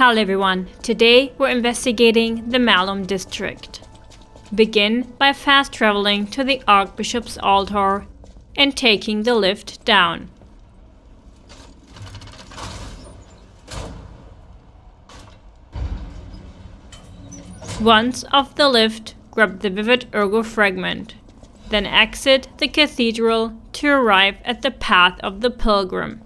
Hello everyone, today we're investigating the Malum district. Begin by fast traveling to the Archbishop's altar and taking the lift down. Once off the lift, grab the vivid ergo fragment, then exit the cathedral to arrive at the path of the Pilgrim.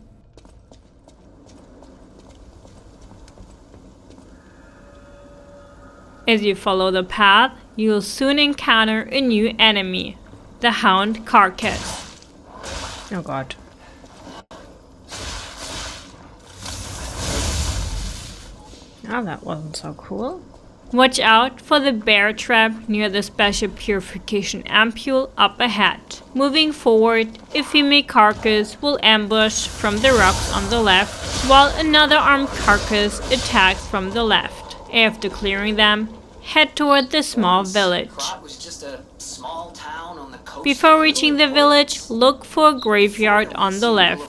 As you follow the path, you'll soon encounter a new enemy, the Hound Carcass. Oh god. Oh, that wasn't so cool. Watch out for the bear trap near the special purification ampule up ahead. Moving forward, a female carcass will ambush from the rocks on the left, while another armed carcass attacks from the left. After clearing them, head toward the small village. Before reaching the village, look for a graveyard on the left,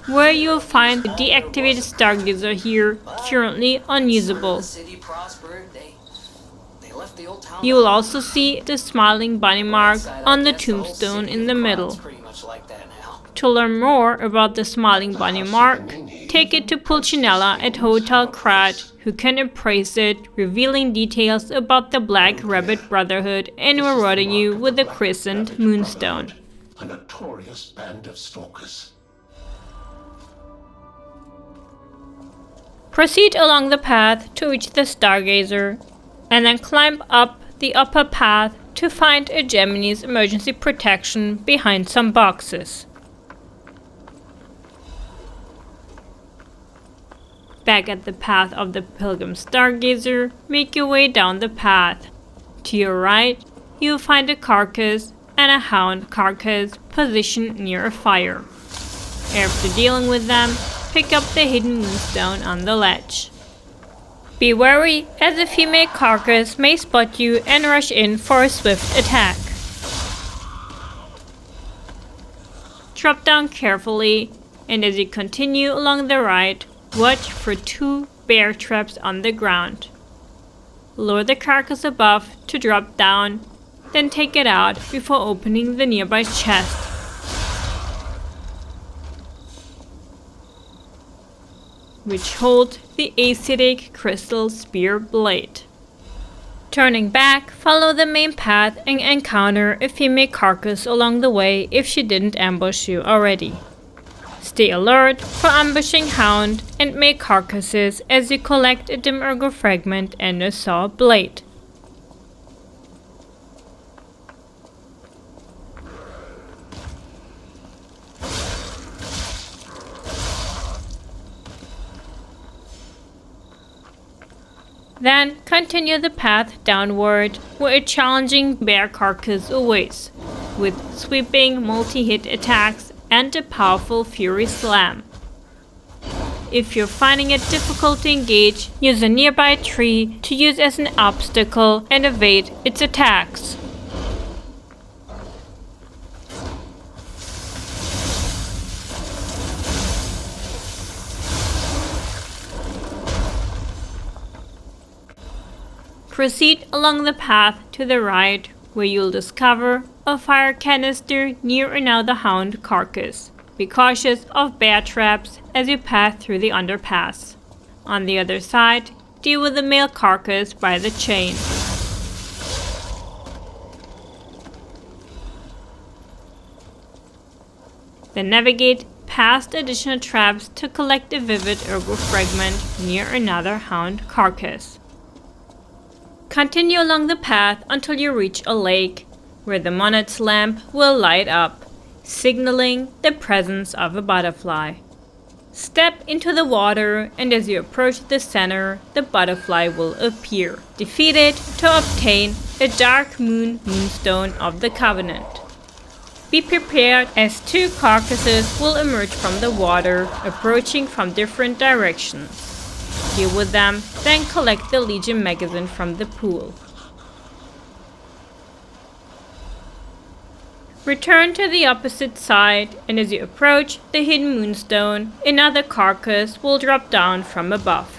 where you'll find the deactivated stargazer here, currently unusable. You will also see the Smilling bunny mark on the tombstone in the middle. To learn more about the Smiling bunny mark, take it to Pulcinella at Hotel Krat, who can appraise it, revealing details about the Black Rabbit Brotherhood and rewarding you with a christened moonstone. A notorious band of stalkers. Proceed along the path to reach the stargazer, and then climb up the upper path to find a Gemini's emergency protection behind some boxes. Back at the path of the Pilgrim Stargazer, make your way down the path. To your right, you'll find a carcass and a Hound carcass positioned near a fire. After dealing with them, pick up the hidden moonstone on the ledge. Be wary, as a female carcass may spot you and rush in for a swift attack. Drop down carefully, and as you continue along the right, watch for 2 bear traps on the ground. Lower the carcass above to drop down, then take it out before opening the nearby chest. Which holds the acidic crystal spear blade. Turning back, follow the main path and encounter a female carcass along the way if she didn't ambush you already. Stay alert for ambushing Hound and male carcasses as you collect a dim ergo fragment and a saw blade. Then continue the path downward where a challenging bear carcass awaits, with sweeping multi-hit attacks and a powerful Fury Slam. If you're finding it difficult to engage, use a nearby tree to use as an obstacle and evade its attacks. Proceed along the path to the right, where you'll discover a fire canister near another Hound carcass. Be cautious of bear traps as you pass through the underpass. On the other side, deal with the male carcass by the chain. Then navigate past additional traps to collect a vivid ergo fragment near another Hound carcass. Continue along the path until you reach a lake, where the monet's lamp will light up, signaling the presence of a butterfly. Step into the water, and as you approach the center, the butterfly will appear. Defeat it to obtain a Dark Moon Moonstone of the Covenant. Be prepared, as 2 carcasses will emerge from the water, approaching from different directions. Deal with them, then collect the Legion magazine from the pool. Return to the opposite side, and as you approach the hidden moonstone, another carcass will drop down from above.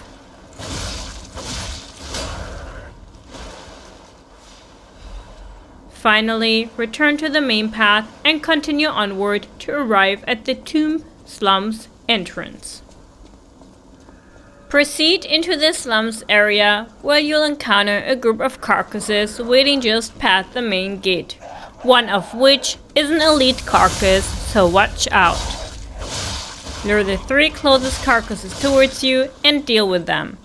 Finally, return to the main path and continue onward to arrive at the tomb slums entrance. Proceed into the slums area, where you'll encounter a group of carcasses waiting just past the main gate, one of which is an elite carcass, so watch out. Lure the 3 closest carcasses towards you and deal with them.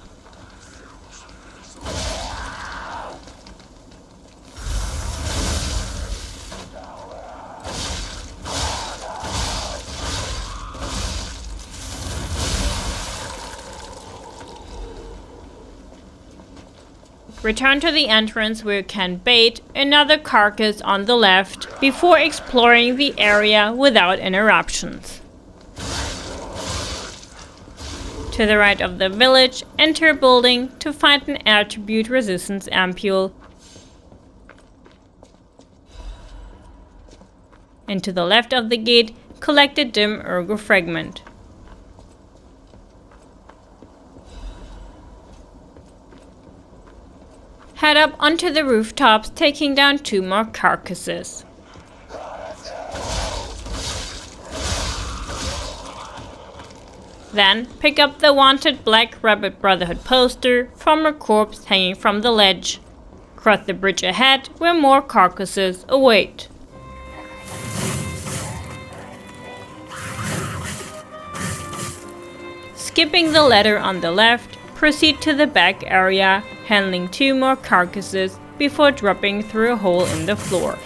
Return to the entrance where you can bait another carcass on the left before exploring the area without interruptions. To the right of the village, enter a building to find an attribute resistance ampule. And to the left of the gate, collect a dim ergo fragment. Head up onto the rooftops, taking down 2 more carcasses. Then, pick up the wanted Black Rabbit Brotherhood poster from a corpse hanging from the ledge. Cross the bridge ahead, where more carcasses await. Skipping the ladder on the left, proceed to the back area, handling 2 more carcasses before dropping through a hole in the floor.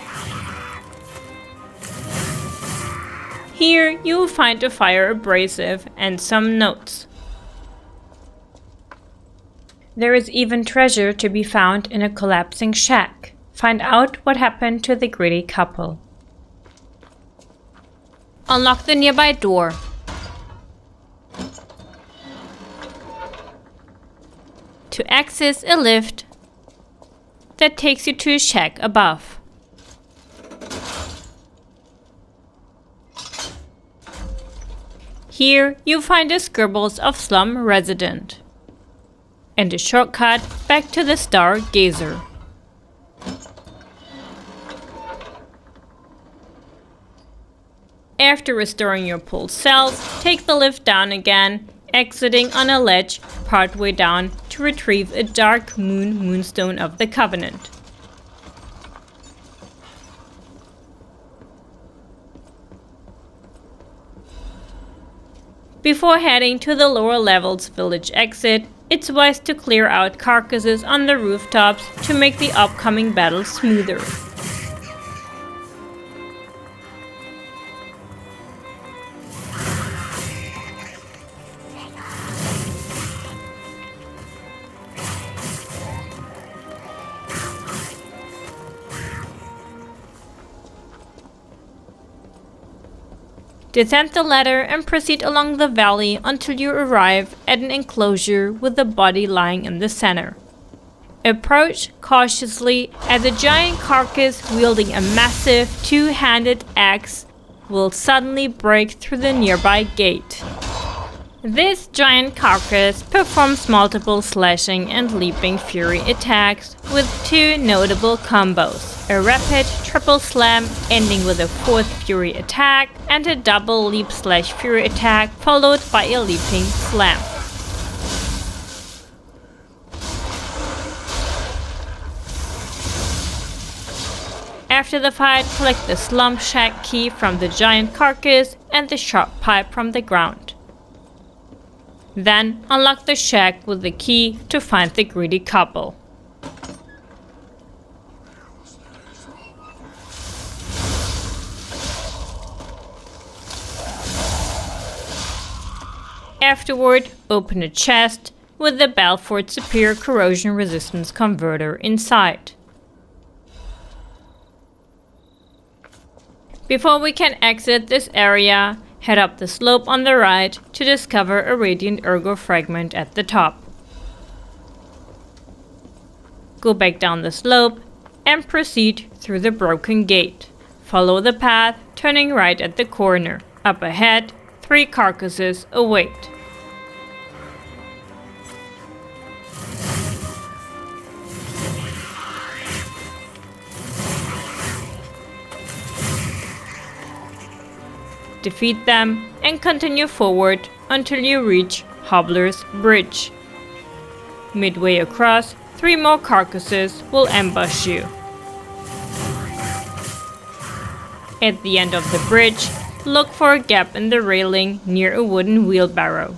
Here you will find a fire abrasive and some notes. There is even treasure to be found in a collapsing shack. Find out what happened to the greedy couple. Unlock the nearby door. To access a lift that takes you to a shack above. Here you'll find the Scribbles of Slum resident and a shortcut back to the Stargazer. After restoring your pulled cells, take the lift down again, exiting on a ledge partway down to retrieve a Dark Moon Moonstone of the Covenant. Before heading to the lower levels village exit, it's wise to clear out carcasses on the rooftops to make the upcoming battle smoother. Descend the ladder and proceed along the valley until you arrive at an enclosure with the body lying in the center. Approach cautiously as a giant carcass wielding a massive 2-handed axe will suddenly break through the nearby gate. This giant carcass performs multiple slashing and leaping fury attacks with 2 notable combos. A rapid triple slam ending with a 4th fury attack and a double leap slash fury attack followed by a leaping slam. After the fight, collect the slum shack key from the giant carcass and the sharp pipe from the ground. Then unlock the shack with the key to find the greedy couple. Afterward, open a chest with the Belford Superior Corrosion Resistance Converter inside. Before we can exit this area, head up the slope on the right to discover a Radiant Ergo fragment at the top. Go back down the slope and proceed through the broken gate. Follow the path, turning right at the corner. Up ahead, 3 carcasses await. Defeat them and continue forward until you reach HOBBLER'S Bridge. Midway across, 3 more carcasses will ambush you. At the end of the bridge, look for a gap in the railing near a wooden wheelbarrow.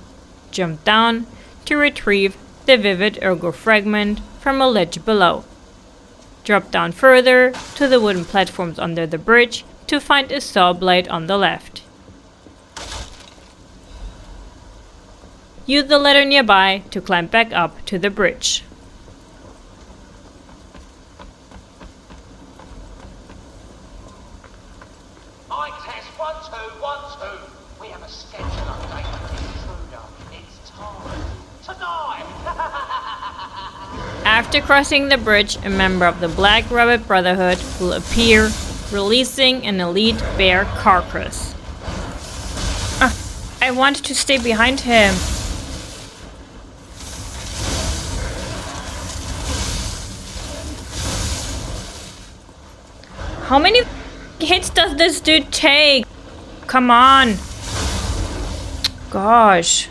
Jump down to retrieve the vivid ergo fragment from a ledge below. Drop down further to the wooden platforms under the bridge to find a saw blade on the left. Use the ladder nearby to climb back up to the bridge. Mic test 1 2 1 2. We have a schedule update for the intruder. It's time to die. After crossing the bridge, a member of the Black Rabbit Brotherhood will appear, releasing an Elite Bear Carcass. I wanted to stay behind him. How many hits does this dude take? Come on. Gosh.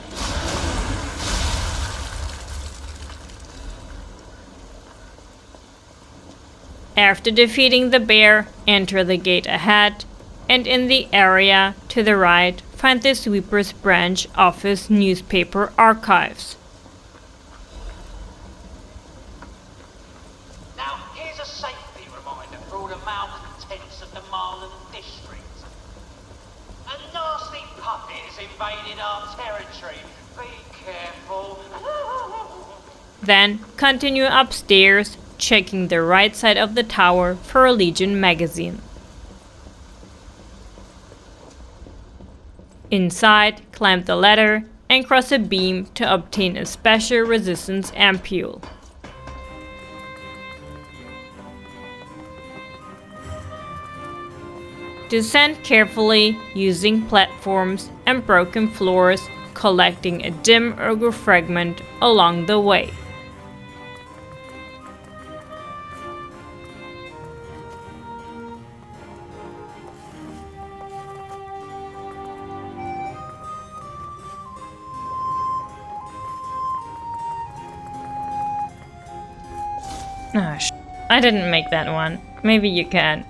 After defeating the bear, enter the gate ahead, and in the area to the right, find the Sweeper's Branch Office newspaper archives. Now, here's a safety reminder for all the malcontents of the Malum district. A nasty puppet has invaded our territory. Be careful. Then continue upstairs, checking the right side of the tower for a Legion magazine. Inside, climb the ladder and cross a beam to obtain a special resistance ampule. Descend carefully using platforms and broken floors, collecting a dim ergo fragment along the way. I didn't make that one. Maybe you can.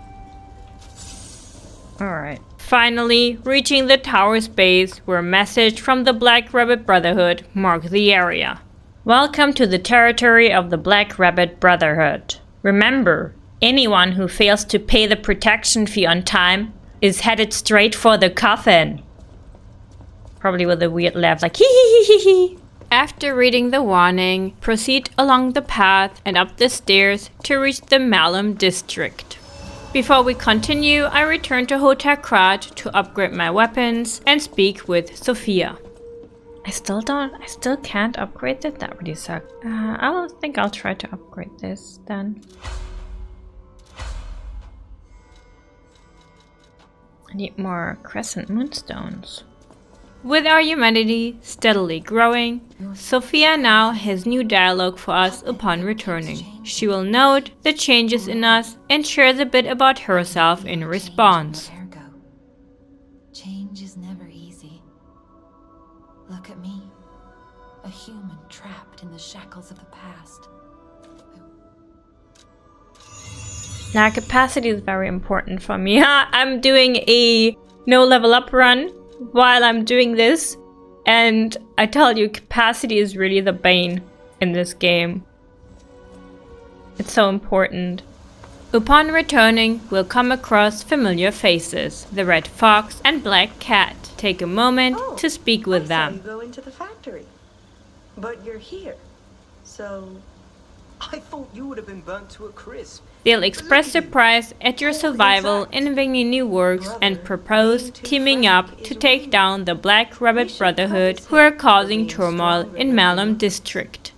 Alright. Finally, reaching the tower's base where a message from the Black Rabbit Brotherhood marked the area. Welcome to the territory of the Black Rabbit Brotherhood. Remember, anyone who fails to pay the protection fee on time is headed straight for the coffin. Probably with a weird laugh like hee hee hee hee hee. After reading the warning, proceed along the path and up the stairs to reach the Malum district. Before we continue, I return to Hotel Krat to upgrade my weapons and speak with Sophia. I still can't upgrade it. That really sucks. I think I'll try to upgrade this then. I need more crescent moonstones. With our humanity steadily growing, Sophia now has new dialogue for us upon returning. She will note the changes in us and shares a bit about herself in response. Change is never easy. Look at me, a human trapped in the shackles of the past. Now, capacity is very important for me. I'm doing a no level up run while I'm doing this, and I tell you, capacity is really the bane in this game. It's so important. Upon returning, we'll come across familiar faces, the Red Fox and Black Cat. Take a moment to speak with them. You go into the factory, but you're here, so I thought you would have been burnt to a crisp. They'll express surprise at your survival in bringing new works and propose teaming up to take down the Black Rabbit Brotherhood who are causing turmoil in Malum district.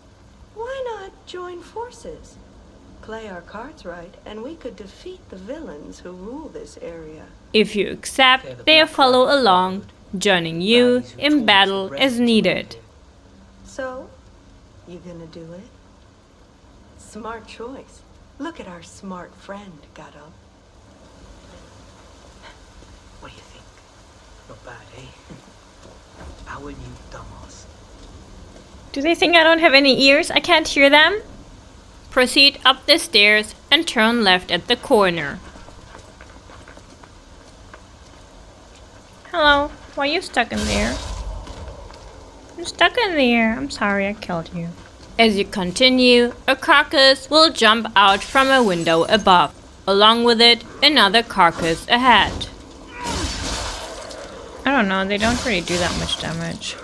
why not join forces? Play our cards right, and we could defeat the villains who rule this area. If you accept, they'll follow along, joining you in battle as needed. So, you gonna do it? Smart choice. Look at our smart friend, Gatto. What do you think? Not bad, eh? How are you, dumbass? Do they think I don't have any ears? I can't hear them? Proceed up the stairs and turn left at the corner. Hello, why are you stuck in there? I'm stuck in there. I'm sorry I killed you. As you continue, a carcass will jump out from a window above. Along with it, another carcass ahead. I don't know, they don't really do that much damage.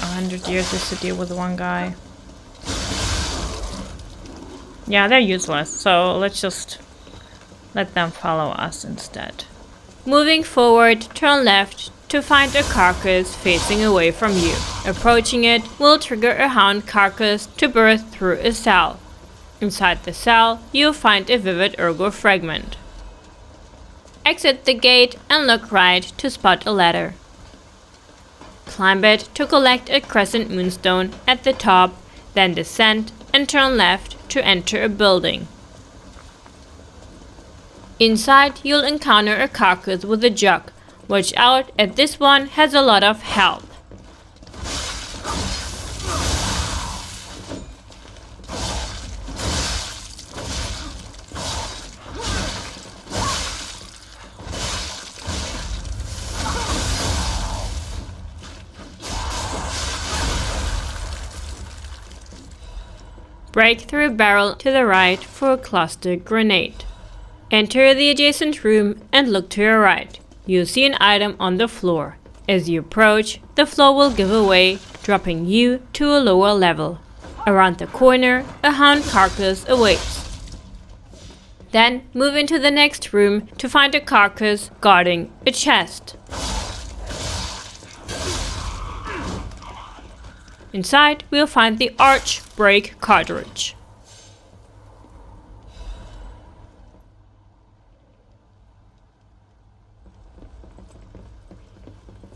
100 years just to deal with one guy. Yeah, they're useless, so let's just let them follow us instead. Moving forward, turn left to find a carcass facing away from you. Approaching it will trigger a hound carcass to burst through a cell. Inside the cell, you'll find a vivid ergo fragment. Exit the gate and look right to spot a ladder. Climb it to collect a crescent moonstone at the top, then descend and turn left to enter a building. Inside, you'll encounter a carcass with a jug. Watch out, as this one has a lot of health. Break through a barrel to the right for a cluster grenade. Enter the adjacent room and look to your right. You'll see an item on the floor. As you approach, the floor will give away, dropping you to a lower level. Around the corner, a hound carcass awaits. Then move into the next room to find a carcass guarding a chest. Inside, we'll find the Arch Break Cartridge.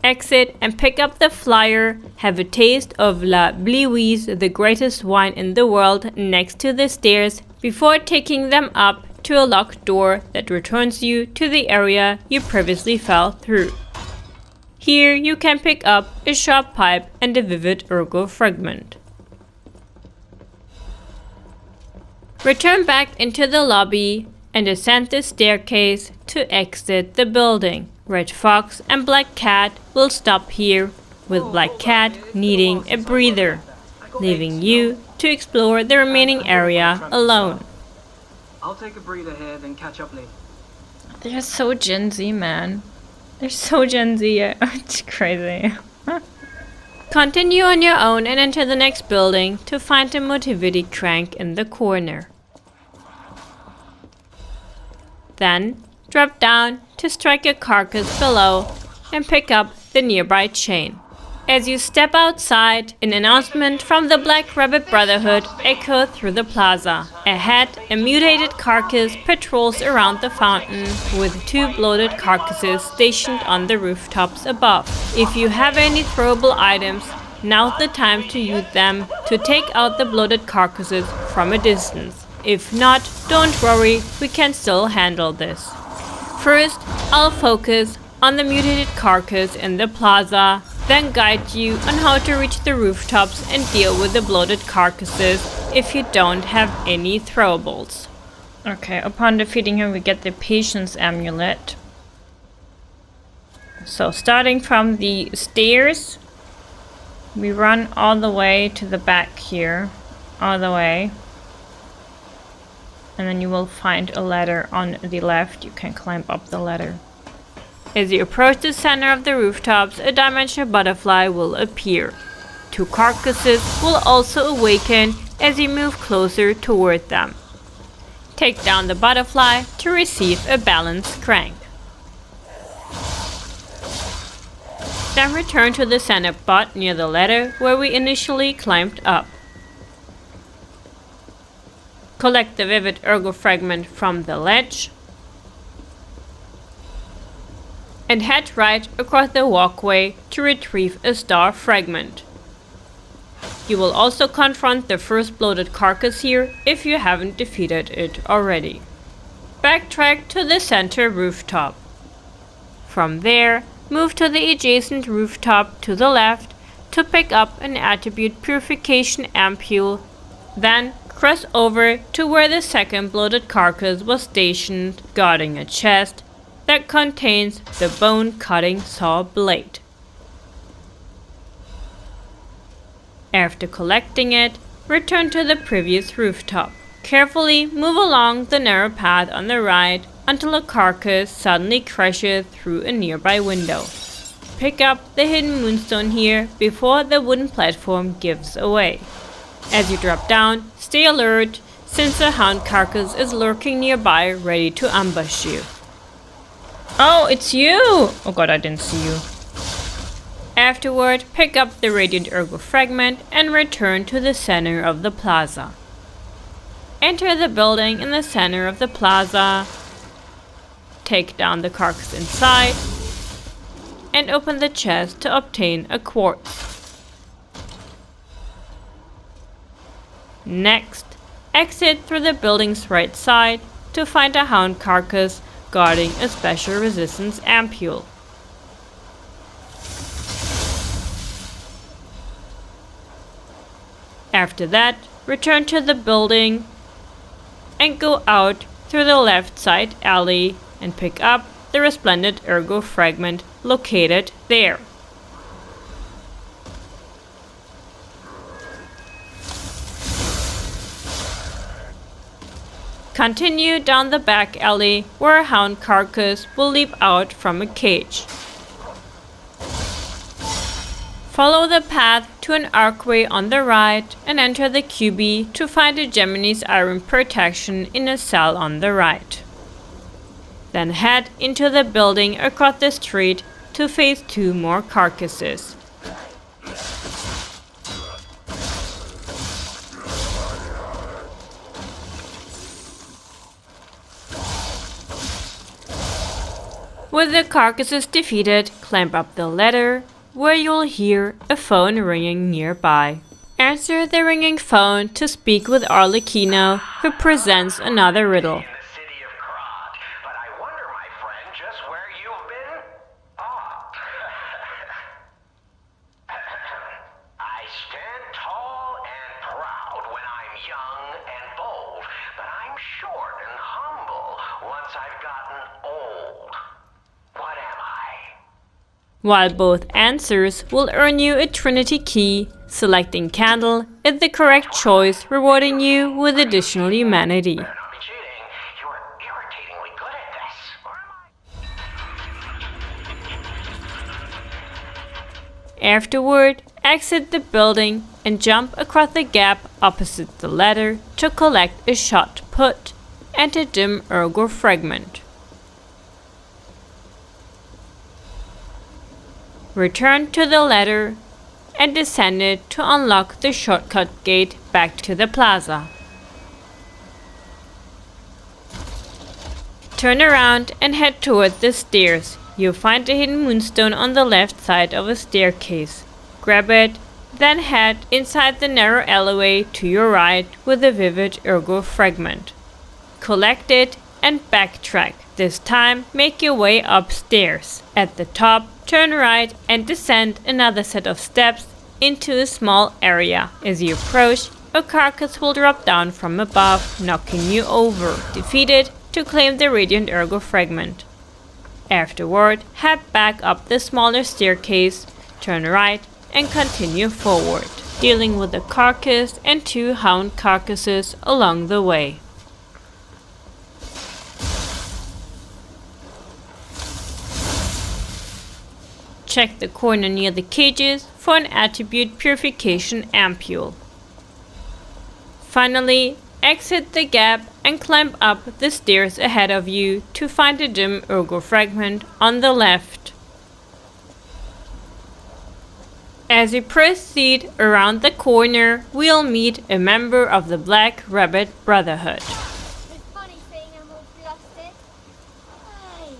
Exit and pick up the flyer, have a taste of La Bleiwies, the greatest wine in the world, next to the stairs, before taking them up to a locked door that returns you to the area you previously fell through. Here you can pick up a sharp pipe and a vivid ergo fragment. Return back into the lobby and ascend the staircase to exit the building. Red Fox and Black Cat will stop here, with Black Cat needing a breather, leaving you to explore the remaining area alone. I'll take a breather here, then catch up later. They're so Gen Z, man. They're so Gen Z. It's crazy. Continue on your own and enter the next building to find a motivity crank in the corner. Then, drop down to strike a carcass below and pick up the nearby chain. As you step outside, an announcement from the Black Rabbit Brotherhood echoes through the plaza. Ahead, a mutated carcass patrols around the fountain with 2 bloated carcasses stationed on the rooftops above. If you have any throwable items, now's the time to use them to take out the bloated carcasses from a distance. If not, don't worry, we can still handle this. First, I'll focus on the mutated carcass in the plaza, then guide you on how to reach the rooftops and deal with the bloated carcasses if you don't have any throwables. Okay, upon defeating him we get the Patience Amulet. So starting from the stairs, we run all the way to the back here, all the way. And then you will find a ladder on the left. You can climb up the ladder. As you approach the center of the rooftops, a dimensional butterfly will appear. 2 carcasses will also awaken as you move closer toward them. Take down the butterfly to receive a balance crank. Then return to the center spot near the ladder where we initially climbed up. Collect the vivid ergo fragment from the ledge and head right across the walkway to retrieve a star fragment. You will also confront the first bloated carcass here if you haven't defeated it already. Backtrack to the center rooftop. From there, move to the adjacent rooftop to the left to pick up an attribute purification ampule, then cross over to where the second bloated carcass was stationed, guarding a chest that contains the bone-cutting saw blade. After collecting it, return to the previous rooftop. Carefully move along the narrow path on the right until a carcass suddenly crashes through a nearby window. Pick up the hidden moonstone here before the wooden platform gives away. As you drop down, stay alert since a hound carcass is lurking nearby ready to ambush you. Oh, it's you! Oh god, I didn't see you. Afterward, pick up the radiant ergo fragment and return to the center of the plaza. Enter the building in the center of the plaza, take down the carcass inside, and open the chest to obtain a quartz. Next, exit through the building's right side to find a hound carcass guarding a special resistance ampule. After that, return to the building and go out through the left side alley and pick up the resplendent ergo fragment located there. Continue down the back alley where a hound carcass will leap out from a cage. Follow the path to an archway on the right and enter the QB to find a Gemini's iron protection in a cell on the right. Then head into the building across the street to face 2 more carcasses. With the carcasses defeated, climb up the ladder, where you'll hear a phone ringing nearby. Answer the ringing phone to speak with Arlecchino, who presents another riddle. In the city of Krat, but I wonder, my friend, just where you've been? I stand tall and proud when I'm young and bold, but I'm short and humble once I've gotten old. What am I? While both answers will earn you a Trinity key, selecting Candle is the correct choice, rewarding you with additional humanity. Better not be cheating. You are irritatingly good at this. Or am I? Afterward, exit the building and jump across the gap opposite the ladder to collect a shot put and a dim ergo fragment. Return to the ladder and descend it to unlock the shortcut gate back to the plaza. Turn around and head toward the stairs. You'll find a hidden moonstone on the left side of a staircase. Grab it, then head inside the narrow alleyway to your right with a vivid ergo fragment. Collect it and backtrack. This time, make your way upstairs. At the top, turn right and descend another set of steps into a small area. As you approach, a carcass will drop down from above, knocking you over. Defeat it to claim the radiant ergo fragment. Afterward, head back up the smaller staircase, turn right and continue forward, dealing with a carcass and 2 hound carcasses along the way. Check the corner near the cages for an attribute purification ampule. Finally, exit the gap and climb up the stairs ahead of you to find a dim ergo fragment on the left. As we proceed around the corner, we'll meet a member of the Black Rabbit Brotherhood. It's funny saying I'm all flustered. Hey,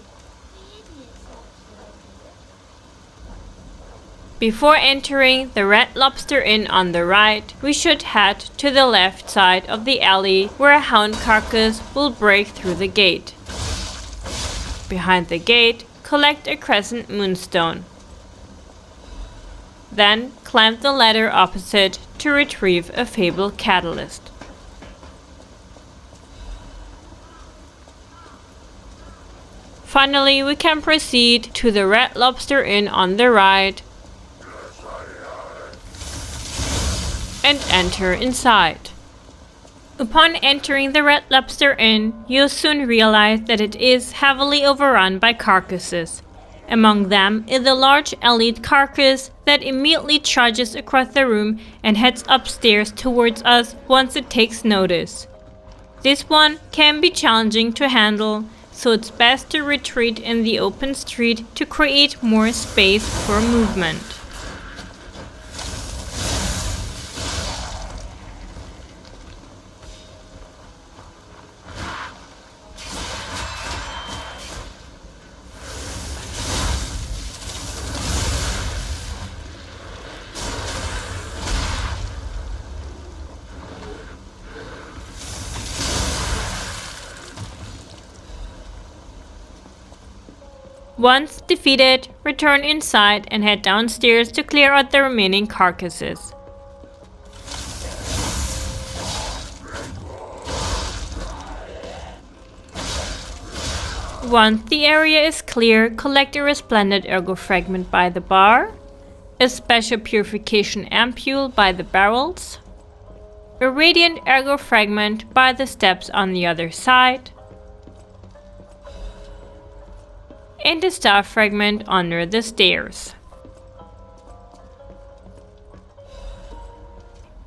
the idiots Before entering the Red Lobster Inn on the right, we should head to the left side of the alley where a hound carcass will break through the gate. Behind the gate, collect a crescent moonstone. Then climb the ladder opposite to retrieve a Fable catalyst. Finally, we can proceed to the Red Lobster Inn on the right and enter inside. Upon entering the Red Lobster Inn, you'll soon realize that it is heavily overrun by carcasses. Among them is a large Elite Carcass that immediately charges across the room and heads upstairs towards us once it takes notice. This one can be challenging to handle, so it's best to retreat in the open street to create more space for movement. Once defeated, return inside and head downstairs to clear out the remaining carcasses. Once the area is clear, collect a resplendent ergo fragment by the bar, a special purification ampule by the barrels, a radiant ergo fragment by the steps on the other side, and a star fragment under the stairs.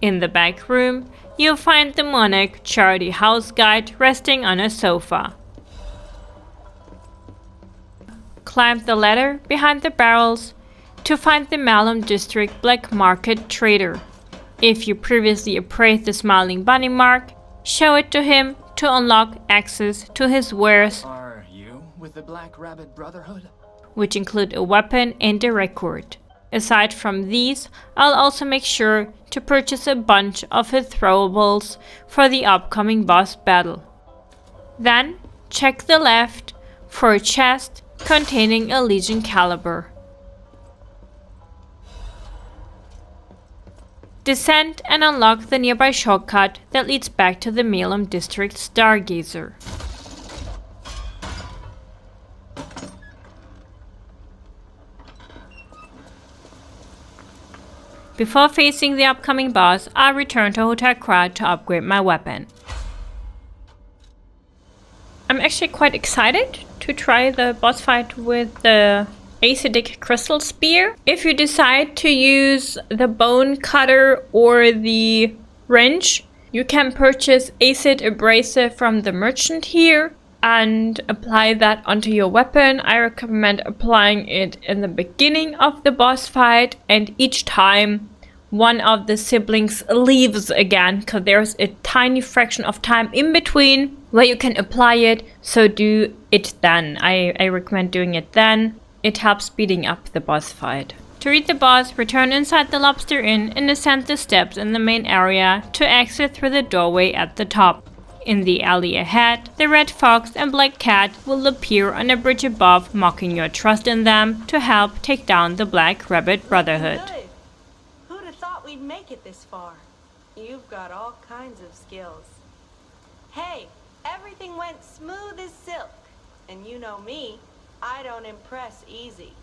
In the back room, you'll find the monarch Charitty house guide resting on a sofa. Climb the ladder behind the barrels to find the Malum district black market trader. If you previously appraised the Smilling bunny mark, show it to him to unlock access to his wares, with the Black Rabbit Brotherhood, which include a weapon and a record. Aside from these, I'll also make sure to purchase a bunch of his throwables for the upcoming boss battle. Then, check the left for a chest containing a Legion caliber. Descend and unlock the nearby shortcut that leads back to the Malum district Stargazer. Before facing the upcoming boss, I'll return to Hotel Krat to upgrade my weapon. I'm actually quite excited to try the boss fight with the acidic crystal spear. If you decide to use the bone cutter or the wrench, you can purchase acid abrasive from the merchant here and apply that onto your weapon. I recommend applying it in the beginning of the boss fight and each time one of the siblings leaves again, because there's a tiny fraction of time in between where you can apply it, so do it then. I recommend doing it then. It helps speeding up the boss fight. To read the boss, return inside the Lobster Inn and ascend the steps in the main area to exit through the doorway at the top. In the alley ahead, the Red Fox and Black Cat will appear on a bridge above, mocking your trust in them to help take down the Black Rabbit Brotherhood. Good. Who'd have thought we'd make it this far? You've got all kinds of skills. Hey, everything went smooth as silk. And you know me, I don't impress easy.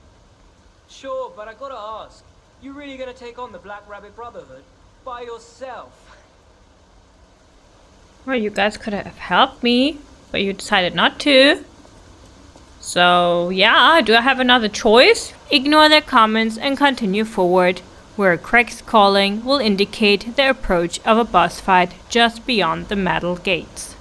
Sure, but I gotta ask, you really gonna take on the Black Rabbit Brotherhood by yourself? Well, you guys could have helped me, but you decided not to. So, yeah, do I have another choice? Ignore their comments and continue forward, where a crack's calling will indicate the approach of a boss fight just beyond the metal gates.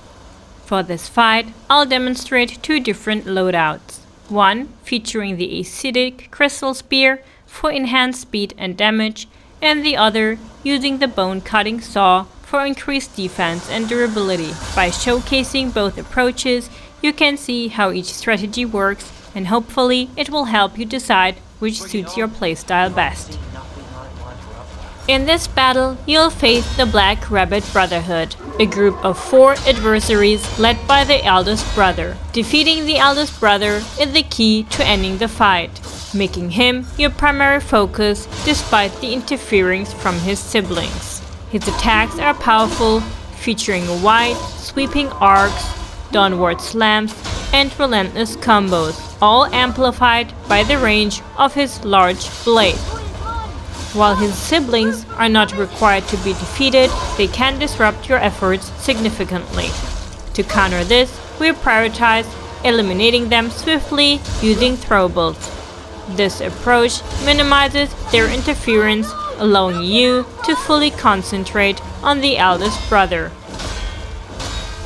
For this fight, I'll demonstrate two different loadouts. One featuring the acidic crystal spear, for enhanced speed and damage, and the other using the bone cutting saw for increased defense and durability. By showcasing both approaches, you can see how each strategy works, and hopefully it will help you decide which suits your playstyle best. In this battle, you'll face the Black Rabbit Brotherhood, a group of 4 adversaries led by the eldest brother. Defeating the eldest brother is the key to ending the fight, making him your primary focus despite the interference from his siblings. His attacks are powerful, featuring wide, sweeping arcs, downward slams, and relentless combos, all amplified by the range of his large blade. While his siblings are not required to be defeated, they can disrupt your efforts significantly. To counter this, we prioritize eliminating them swiftly using throwables. This approach minimizes their interference, allowing you to fully concentrate on the eldest brother.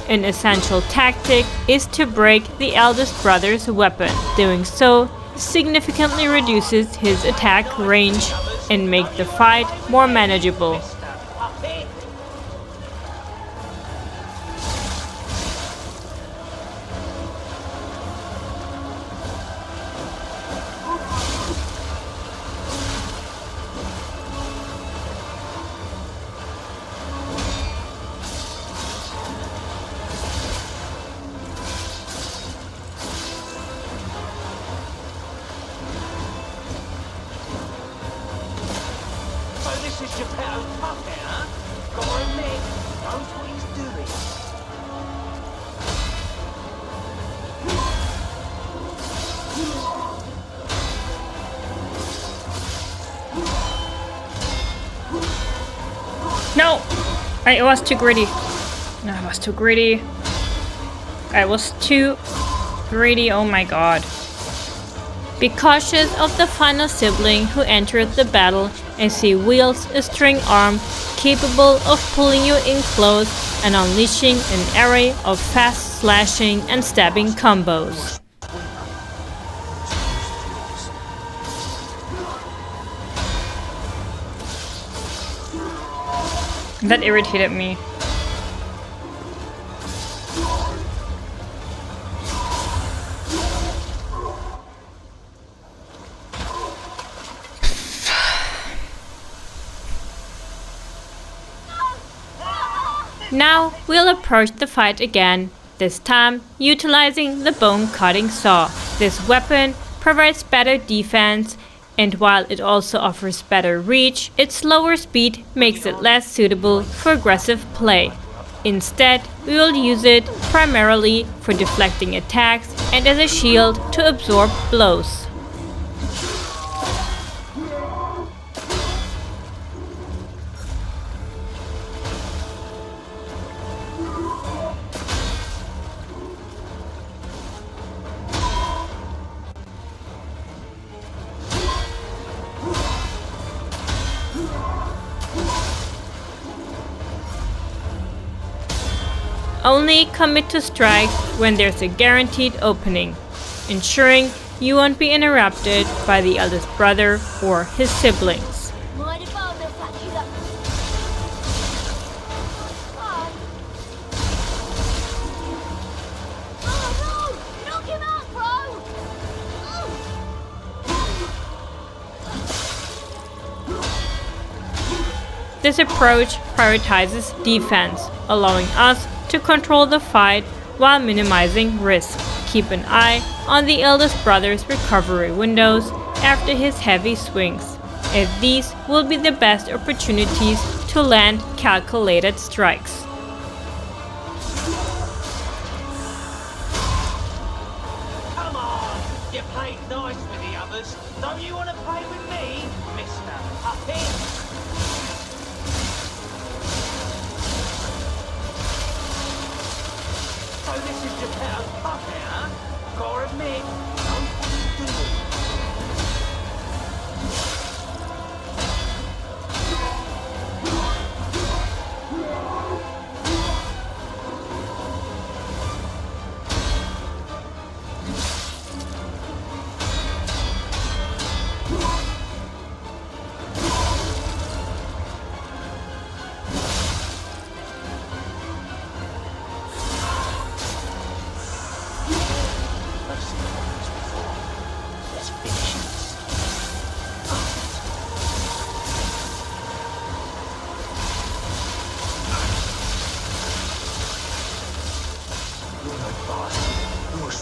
An essential tactic is to break the eldest brother's weapon. Doing so significantly reduces his attack range and make the fight more manageable. This is Geppetto Antonia, huh? Gotta admit, knows what he's doing. No! I was too greedy. No, I was too greedy. I was too greedy, oh my god. Be cautious of the final sibling who entered the battle, as he wields a string arm capable of pulling you in close and unleashing an array of fast slashing and stabbing combos. That irritated me. Now we'll approach the fight again, this time utilizing the bone cutting saw. This weapon provides better defense, and while it also offers better reach, its slower speed makes it less suitable for aggressive play. Instead, we will use it primarily for deflecting attacks and as a shield to absorb blows. Only commit to strikes when there's a guaranteed opening, ensuring you won't be interrupted by the eldest brother or his siblings. This approach prioritizes defense, allowing us to control the fight while minimizing risk. Keep an eye on the eldest brother's recovery windows after his heavy swings, as these will be the best opportunities to land calculated strikes. Come on, you played nice with the others. Don't you want to play with me, Mr. Puppet? So this is Geppetto Antonia, huh? Gotta admit, knows what he's doing.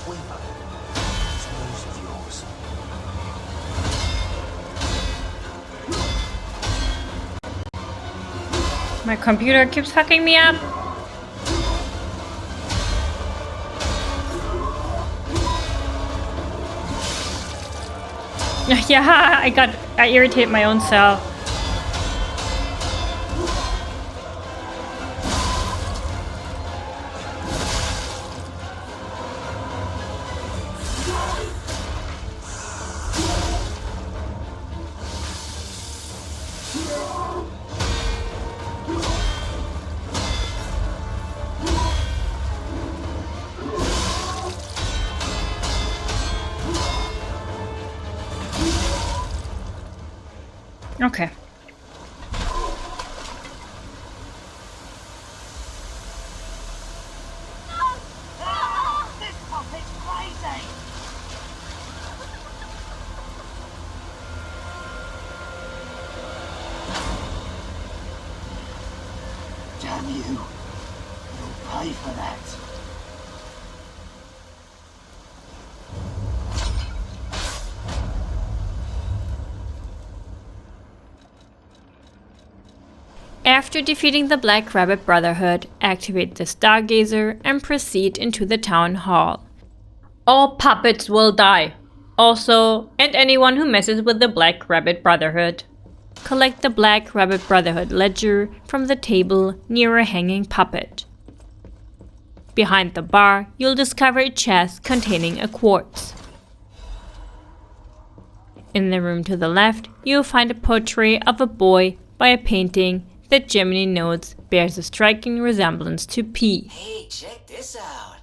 sweeper. It's news of yours. My computer keeps fucking me up. Yeah, I irritate my own self. Okay. This puppet's crazy! Damn you. You'll pay for that. After defeating the Black Rabbit Brotherhood, activate the Stargazer and proceed into the town hall. All puppets will die. Also, and anyone who messes with the Black Rabbit Brotherhood. Collect the Black Rabbit Brotherhood ledger from the table near a hanging puppet. Behind the bar, you'll discover a chest containing a quartz. In the room to the left, you'll find a portrait of a boy by a painting that Gemini notes bears a striking resemblance to P. Hey, check this out.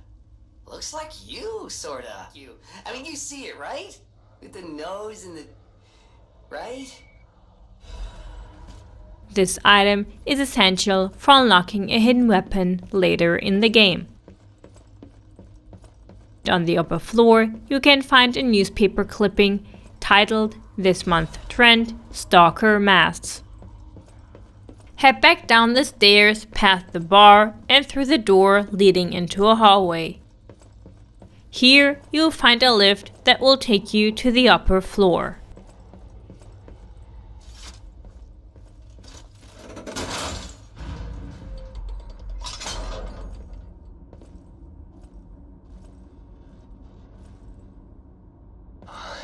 Looks like you, sorta. I mean, you see it, right? With the nose and the... right? This item is essential for unlocking a hidden weapon later in the game. On the upper floor, you can find a newspaper clipping titled "This Month Trend: Stalker Masks." Head back down the stairs, past the bar, and through the door leading into a hallway. Here, you'll find a lift that will take you to the upper floor.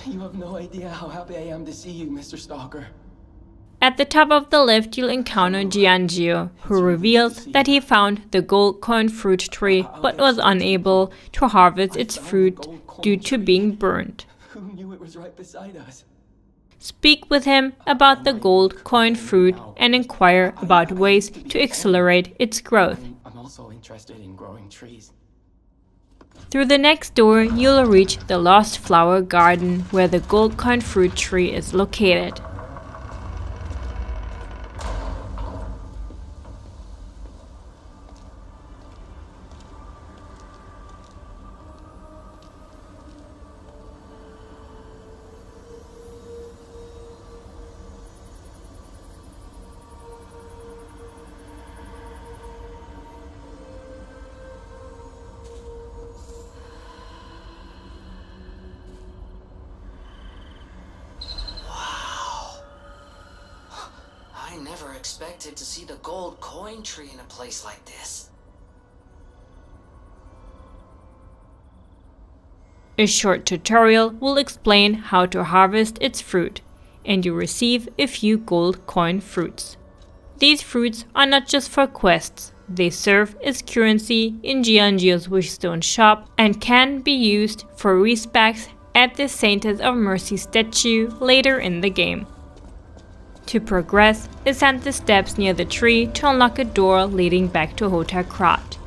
You have no idea how happy I am to see you, Mr. Stalker. At the top of the lift, you'll encounter Giangio, who reveals that he found the gold coin fruit tree but was unable to harvest its fruit due to being burned. Who knew it was right beside us? Speak with him about the gold coin fruit and inquire about ways to accelerate its growth. I'm also interested in growing trees. Through the next door, you'll reach the Lost Flower Garden where the gold coin fruit tree is located. I never expected to see the gold coin tree in a place like this. A short tutorial will explain how to harvest its fruit, and you receive a few gold coin fruits. These fruits are not just for quests, they serve as currency in Giangio's Wishstone shop and can be used for respects at the Saintess of Mercy statue later in the game. To progress, ascend the steps near the tree to unlock a door leading back to Hotel Krat.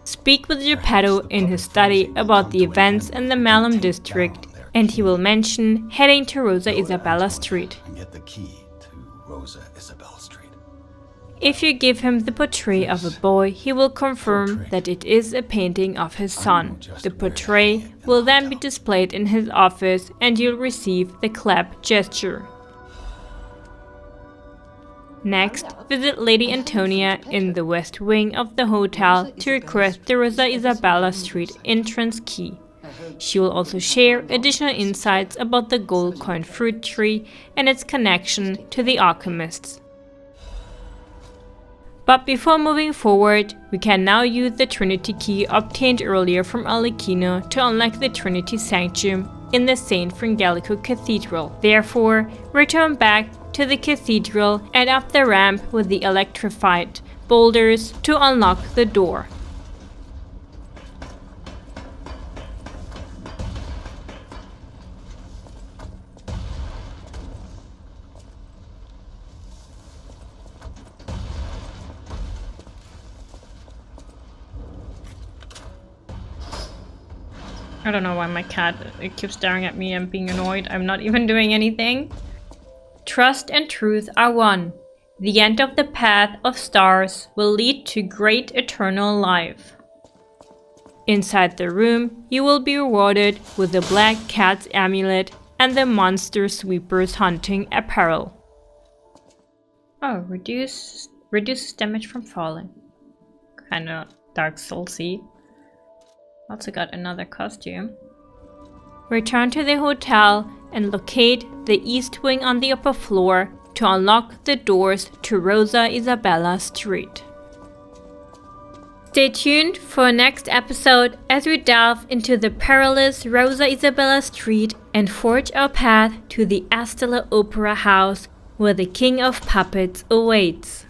Speak with Geppetto in his study about the events in the Malum district, and he will mention heading to Rosa Isabella Street. And get the key to Rosa Isabella Street. If you give him the portrait of a boy, he will confirm that it is a painting of his son. The portrait will then be displayed in his office and you'll receive the clap gesture. Next, visit Lady Antonia in the west wing of the hotel to request the Rosa Isabella Street entrance key. She will also share additional insights about the gold coin fruit tree and its connection to the alchemists. But before moving forward, we can now use the Trinity key obtained earlier from Arlecchino to unlock the Trinity Sanctum in the St. Frangelico Cathedral. Therefore, return back to the cathedral and up the ramp with the electrified boulders to unlock the door. I don't know why my cat keeps staring at me and being annoyed. I'm not even doing anything. Trust and truth are one. The end of the path of stars will lead to great eternal life. Inside the room, you will be rewarded with the Black Cat's Amulet and the Monster Sweeper's Hunting Apparel. Oh, reduces damage from falling. Kinda Dark Soulsy. Also got another costume. Return to the hotel and locate the east wing on the upper floor to unlock the doors to Rosa Isabella Street. Stay tuned for next episode as we delve into the perilous Rosa Isabella Street and forge our path to the Astella Opera House where the King of Puppets awaits.